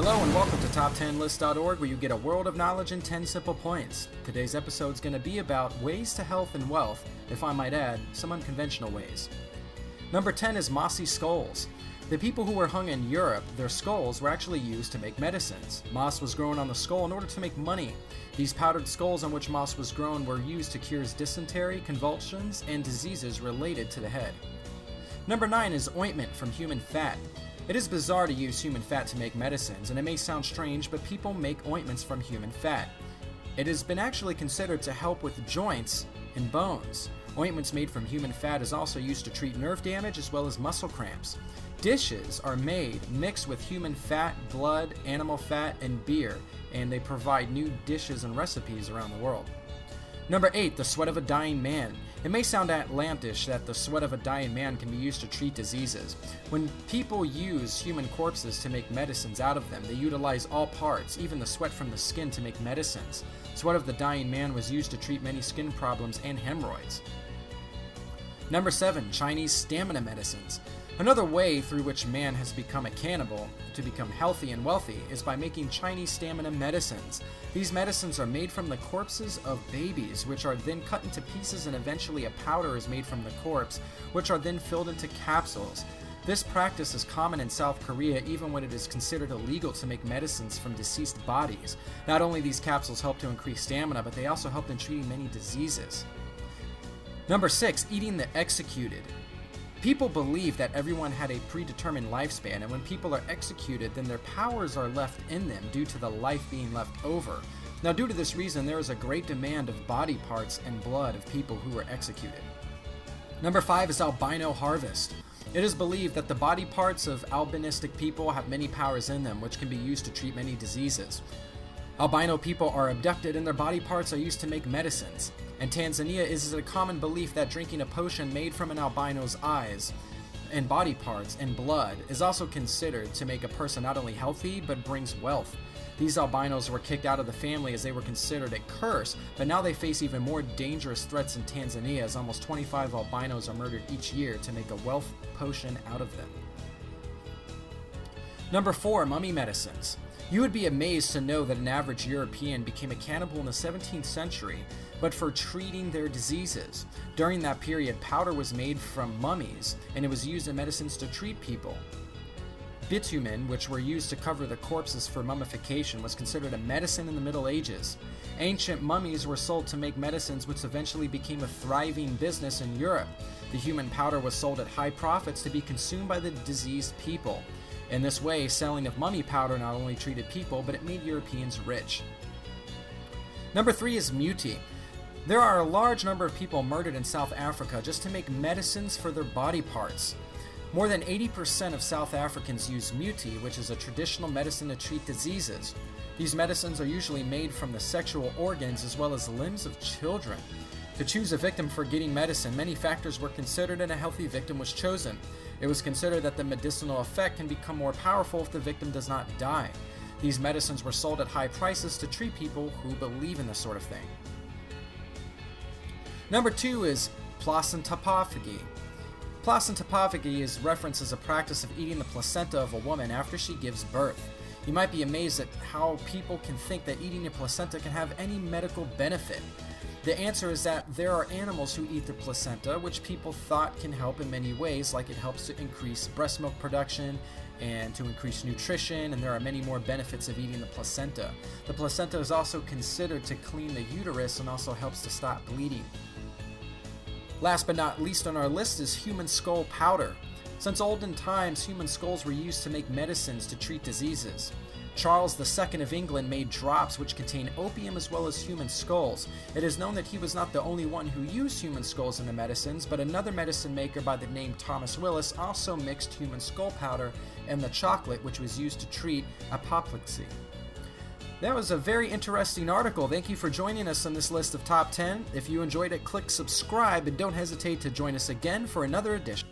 Hello and welcome to Top10List.org, where you get a world of knowledge in 10 simple points. Today's episode is going to be about ways to health and wealth, if I might add, some unconventional ways. Number 10 is mossy skulls. The people who were hung in Europe, their skulls were actually used to make medicines. Moss was grown on the skull in order to make money. These powdered skulls on which moss was grown were used to cure dysentery, convulsions, and diseases related to the head. Number 9 is ointment from human fat. It is bizarre to use human fat to make medicines, and it may sound strange, but people make ointments from human fat. It has been actually considered to help with joints and bones. Ointments made from human fat is also used to treat nerve damage as well as muscle cramps. Dishes are made mixed with human fat, blood, animal fat, and beer, and they provide new dishes and recipes around the world. Number 8, the sweat of a dying man. It may sound outlandish that the sweat of a dying man can be used to treat diseases. When people use human corpses to make medicines out of them, they utilize all parts, even the sweat from the skin, to make medicines. Sweat of the dying man was used to treat many skin problems and hemorrhoids. Number 7, Chinese stamina medicines. Another way through which man has become a cannibal to become healthy and wealthy is by making Chinese stamina medicines. These medicines are made from the corpses of babies, which are then cut into pieces, and eventually a powder is made from the corpse, which are then filled into capsules. This practice is common in South Korea, even when it is considered illegal to make medicines from deceased bodies. Not only these capsules help to increase stamina, but they also help in treating many diseases. Number 6, eating the executed. People believe that everyone had a predetermined lifespan, and when people are executed, then their powers are left in them due to the life being left over. Now, due to this reason, there is a great demand of body parts and blood of people who were executed. Number 5 is albino harvest. It is believed that the body parts of albinistic people have many powers in them, which can be used to treat many diseases. Albino people are abducted and their body parts are used to make medicines. In Tanzania, it is a common belief that drinking a potion made from an albino's eyes and body parts and blood is also considered to make a person not only healthy, but brings wealth. These albinos were kicked out of the family as they were considered a curse, but now they face even more dangerous threats in Tanzania, as almost 25 albinos are murdered each year to make a wealth potion out of them. Number 4, mummy medicines. You would be amazed to know that an average European became a cannibal in the 17th century, but for treating their diseases. During that period, powder was made from mummies, and it was used in medicines to treat people. Bitumen, which were used to cover the corpses for mummification, was considered a medicine in the Middle Ages. Ancient mummies were sold to make medicines, which eventually became a thriving business in Europe. The human powder was sold at high profits to be consumed by the diseased people. In this way, selling of mummy powder not only treated people, but it made Europeans rich. Number 3 is muti. There are a large number of people murdered in South Africa just to make medicines for their body parts. More than 80% of South Africans use muti, which is a traditional medicine to treat diseases. These medicines are usually made from the sexual organs as well as limbs of children. To choose a victim for getting medicine, many factors were considered and a healthy victim was chosen. It was considered that the medicinal effect can become more powerful if the victim does not die. These medicines were sold at high prices to treat people who believe in this sort of thing. Number 2 is placentophagy. Placentophagy is referenced as a practice of eating the placenta of a woman after she gives birth. You might be amazed at how people can think that eating a placenta can have any medical benefit. The answer is that there are animals who eat the placenta, which people thought can help in many ways, like it helps to increase breast milk production and to increase nutrition, and there are many more benefits of eating the placenta. The placenta is also considered to clean the uterus and also helps to stop bleeding. Last but not least on our list is human skull powder. Since olden times, human skulls were used to make medicines to treat diseases. Charles II of England made drops which contain opium as well as human skulls. It is known that he was not the only one who used human skulls in the medicines, but another medicine maker by the name Thomas Willis also mixed human skull powder in the chocolate which was used to treat apoplexy. That was a very interesting article. Thank you for joining us on this list of top 10. If you enjoyed it, click subscribe and don't hesitate to join us again for another edition.